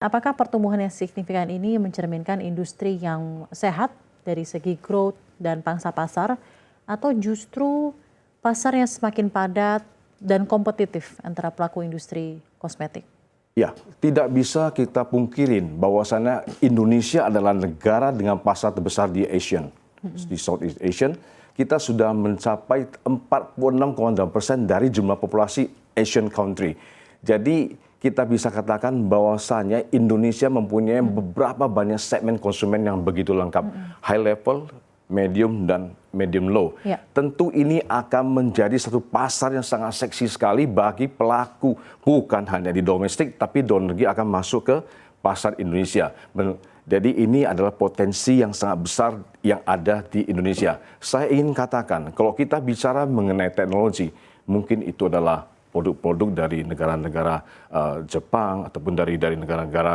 Apakah pertumbuhan yang signifikan ini mencerminkan industri yang sehat dari segi growth dan pangsa pasar, atau justru pasar yang semakin padat dan kompetitif antara pelaku industri kosmetik? Ya, tidak bisa kita pungkirin bahwasannya Indonesia adalah negara dengan pasar terbesar di Asian, di Southeast Asian. Kita sudah mencapai 46,8% dari jumlah populasi Asian country. Jadi kita bisa katakan bahwasanya Indonesia mempunyai beberapa banyak segmen konsumen yang begitu lengkap, high level, medium, dan medium low. Ya. Tentu ini akan menjadi satu pasar yang sangat seksi sekali bagi pelaku, bukan hanya di domestik, tapi luar negeri akan masuk ke pasar Indonesia. Jadi ini adalah potensi yang sangat besar yang ada di Indonesia. Saya ingin katakan, kalau kita bicara mengenai teknologi, mungkin itu adalah produk-produk dari negara-negara Jepang ataupun dari negara-negara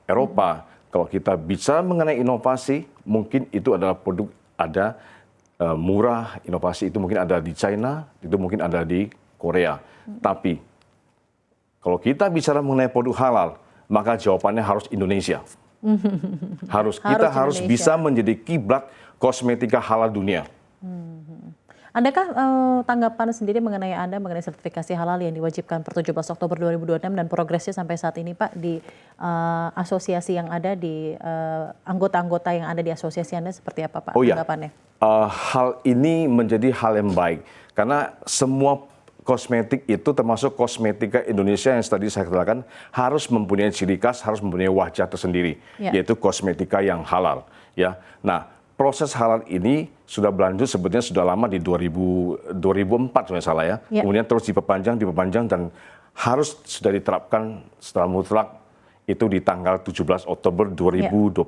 Eropa. Kalau kita bicara mengenai inovasi, mungkin itu adalah produk ada murah, inovasi itu mungkin ada di China, itu mungkin ada di Korea. Tapi kalau kita bicara mengenai produk halal, maka jawabannya harus Indonesia. Kita harus bisa menjadi kiblat kosmetika halal dunia. Adakah tanggapan sendiri mengenai sertifikasi halal yang diwajibkan per 17 Oktober 2026 dan progresnya sampai saat ini, Pak, di asosiasi yang ada, di anggota-anggota yang ada di asosiasi Anda seperti apa, Pak, tanggapannya? Hal ini menjadi hal yang baik karena semua kosmetik itu termasuk kosmetika Indonesia yang tadi saya katakan harus mempunyai ciri khas, harus mempunyai wajah tersendiri, yaitu kosmetika yang halal. Ya, nah, proses halal ini sudah berlanjut sebetulnya sudah lama di 2004 kalau salah ya. Kemudian terus diperpanjang dan harus sudah diterapkan secara mutlak itu di tanggal 17 Oktober 2026.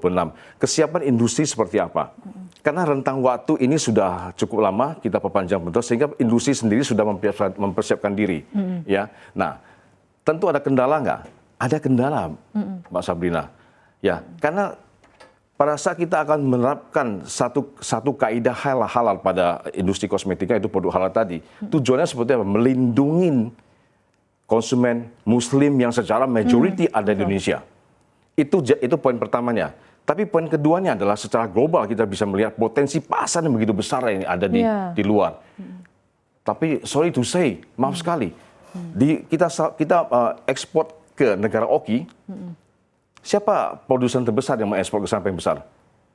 Kesiapan industri seperti apa? Karena rentang waktu ini sudah cukup lama kita perpanjang betul sehingga industri sendiri sudah mempersiapkan diri. Ya, nah tentu ada kendala nggak? Ada kendala, Mbak Sabrina. Ya, karena pada saat kita akan menerapkan satu kaidah halal pada industri kosmetika, itu produk halal tadi, tujuannya seperti apa? Melindungi konsumen Muslim yang secara majority ada di Indonesia. Itu poin pertamanya. Tapi poin keduanya adalah secara global kita bisa melihat potensi pasar yang begitu besar yang ada di luar. Tapi sorry to say, maaf sekali, kita ekspor ke negara Oki. Siapa produsen terbesar yang mengekspor ke sana yang besar?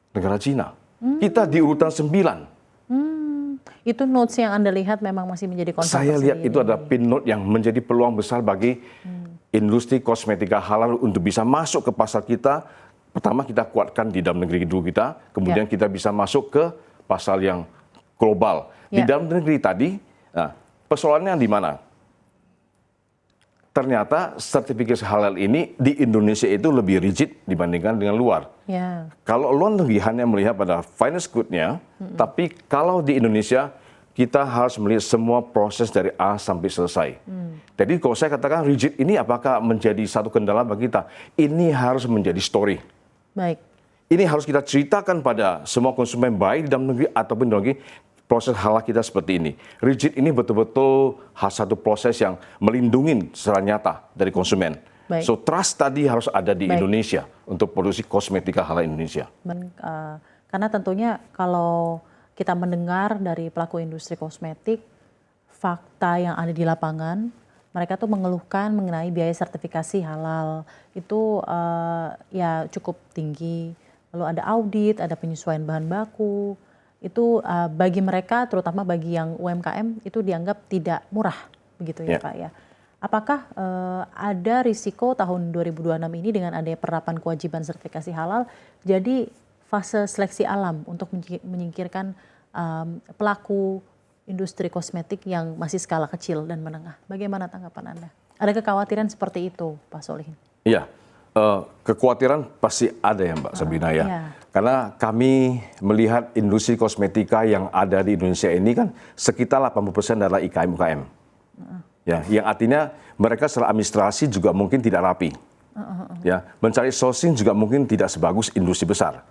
Negara Cina. Kita di urutan 9. Itu notes yang Anda lihat memang masih menjadi concern. Saya lihat itu adalah pin note yang menjadi peluang besar bagi industri kosmetika halal untuk bisa masuk ke pasar kita. Pertama kita kuatkan di dalam negeri dulu kita, kemudian kita bisa masuk ke pasar yang global. Di dalam negeri tadi, nah, persoalannya di mana? Ternyata sertifikasi halal ini di Indonesia itu lebih rigid dibandingkan dengan luar. Kalau luar negeri hanya melihat pada finance good-nya, tapi kalau di Indonesia kita harus melihat semua proses dari A sampai selesai. Jadi kalau saya katakan rigid ini apakah menjadi satu kendala bagi kita? Ini harus menjadi story. Baik. Ini harus kita ceritakan pada semua konsumen baik di dalam negeri ataupun di luar negeri. Proses halal kita seperti ini. Rigid ini betul-betul satu proses yang melindungi secara nyata dari konsumen. Baik. So trust tadi harus ada di Indonesia untuk produksi kosmetika halal Indonesia. Karena tentunya kalau kita mendengar dari pelaku industri kosmetik, fakta yang ada di lapangan, mereka tuh mengeluhkan mengenai biaya sertifikasi halal itu ya cukup tinggi. Lalu ada audit, ada penyesuaian bahan baku. Itu bagi mereka, terutama bagi yang UMKM, itu dianggap tidak murah, begitu ya Pak ya. Apakah ada risiko tahun 2026 ini dengan adanya penerapan kewajiban sertifikasi halal, jadi fase seleksi alam untuk menyingkirkan pelaku industri kosmetik yang masih skala kecil dan menengah? Bagaimana tanggapan Anda? Ada kekhawatiran seperti itu, Pak Solihin? Iya. Kekhawatiran pasti ada ya Mbak Sabrina ya. Karena kami melihat industri kosmetika yang ada di Indonesia ini kan sekitar 80% adalah IKM-UKM. Ya, yang artinya mereka secara administrasi juga mungkin tidak rapi. Ya, mencari sourcing juga mungkin tidak sebagus industri besar.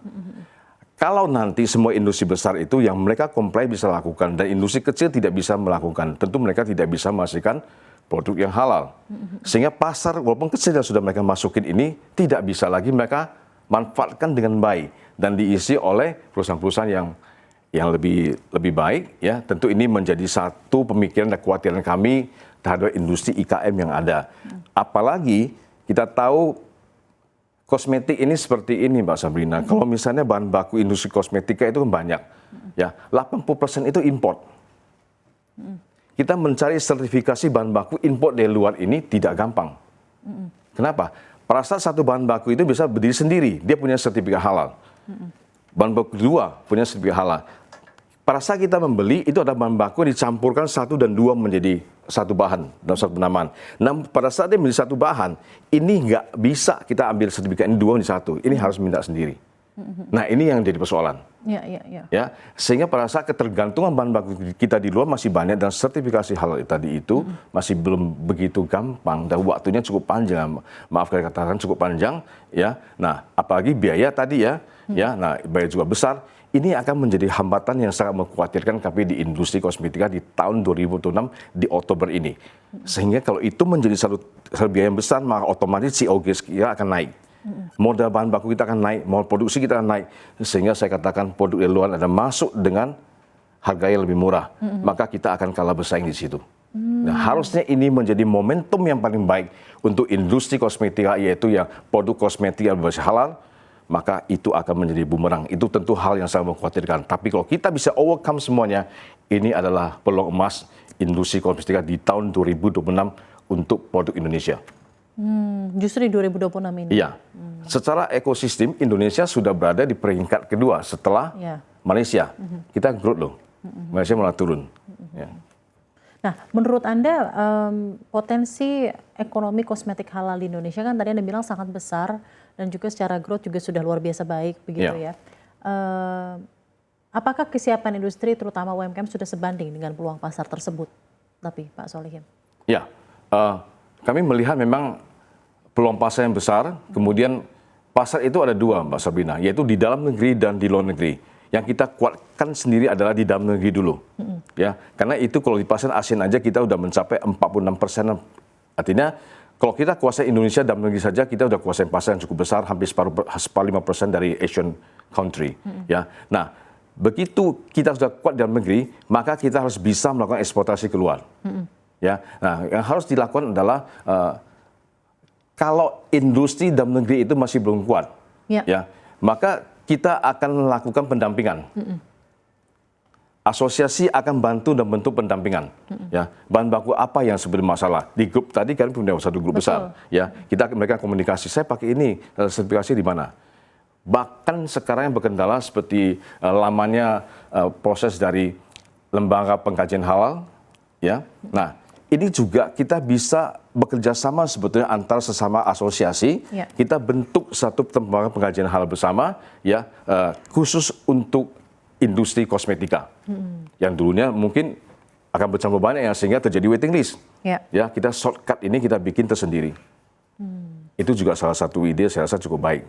Kalau nanti semua industri besar itu yang mereka comply bisa lakukan dan industri kecil tidak bisa melakukan, tentu mereka tidak bisa menghasilkan produk yang halal. Sehingga pasar, walaupun kecil yang sudah mereka masukin ini, tidak bisa lagi mereka manfaatkan dengan baik dan diisi oleh perusahaan-perusahaan yang lebih baik. Ya, tentu ini menjadi satu pemikiran dan kekhawatiran kami terhadap industri IKM yang ada. Apalagi kita tahu kosmetik ini seperti ini, Mbak Sabrina. Kalau misalnya bahan baku industri kosmetika itu kan banyak, ya 80% itu import. Kita mencari sertifikasi bahan baku import dari luar ini tidak gampang. Kenapa? Pada saat satu bahan baku itu bisa berdiri sendiri, dia punya sertifikat halal. Bahan baku kedua punya sertifikat halal. Pada saat kita membeli, itu ada bahan baku yang dicampurkan 1 dan 2 menjadi satu bahan dalam satu penamaan. Nah, pada saat dia menjadi satu bahan, ini nggak bisa kita ambil sertifikat ini 2 menjadi 1. Ini harus minta sendiri. Nah, ini yang jadi persoalan. Ya, sehingga pada saat ketergantungan bahan baku kita di luar masih banyak dan sertifikasi halal tadi itu masih belum begitu gampang dan waktunya cukup panjang. Maaf kalau katakan cukup panjang, ya. Nah, apalagi biaya tadi ya, nah biaya juga besar. Ini akan menjadi hambatan yang sangat mengkhawatirkan kami di industri kosmetika di tahun 2026 di Oktober ini. Sehingga kalau itu menjadi satu biaya yang besar, maka otomatis COGS kita akan naik. Modal bahan baku kita akan naik, modal produksi kita akan naik. Sehingga saya katakan produk dari luar ada masuk dengan harga yang lebih murah. Maka kita akan kalah bersaing di situ. Nah, harusnya ini menjadi momentum yang paling baik untuk industri kosmetika, yaitu yang produk kosmetik yang berbasis halal, maka itu akan menjadi bumerang. Itu tentu hal yang sangat mengkhawatirkan. Tapi kalau kita bisa overcome semuanya, ini adalah peluang emas industri kosmetika di tahun 2026 untuk produk Indonesia. Justru di 2026 ini? Iya. Secara ekosistem, Indonesia sudah berada di peringkat kedua setelah Malaysia. Kita growth loh. Malaysia malah turun. Ya. Nah, menurut Anda potensi ekonomi kosmetik halal di Indonesia kan tadi Anda bilang sangat besar dan juga secara growth juga sudah luar biasa baik begitu ya. Apakah kesiapan industri terutama UMKM sudah sebanding dengan peluang pasar tersebut? Tapi Pak Solihin. Ya, kami melihat memang peluang pasar yang besar, kemudian pasar itu ada 2, Mbak Sabrina, yaitu di dalam negeri dan di luar negeri. Yang kita kuatkan sendiri adalah di dalam negeri dulu. Ya, karena itu kalau di pasar ASEAN aja kita udah mencapai 46%. Artinya kalau kita kuasai Indonesia dalam negeri saja, kita udah kuasai pasar yang cukup besar, hampir 5% dari Asian country. Ya, nah begitu kita sudah kuat dalam negeri, maka kita harus bisa melakukan eksportasi keluar. Ya, nah yang harus dilakukan adalah kalau industri dalam negeri itu masih belum kuat, ya, maka kita akan melakukan pendampingan. Asosiasi akan bantu dan bentuk pendampingan. Ya, bahan baku apa yang sebenarnya masalah di grup tadi kan punya satu grup besar. Ya, mereka komunikasi. Saya pakai ini sertifikasi di mana? Bahkan sekarang yang berkendala seperti lamanya proses dari lembaga pengkajian halal. Ya, nah ini juga kita bisa bekerja sama sebetulnya antar sesama asosiasi. Kita bentuk satu lembaga pengkajian halal bersama, ya, khusus untuk industri kosmetika. Yang dulunya mungkin akan bercampur banyak ya, sehingga terjadi waiting list. Ya, kita shortcut ini kita bikin tersendiri. Itu juga salah satu ide saya rasa cukup baik.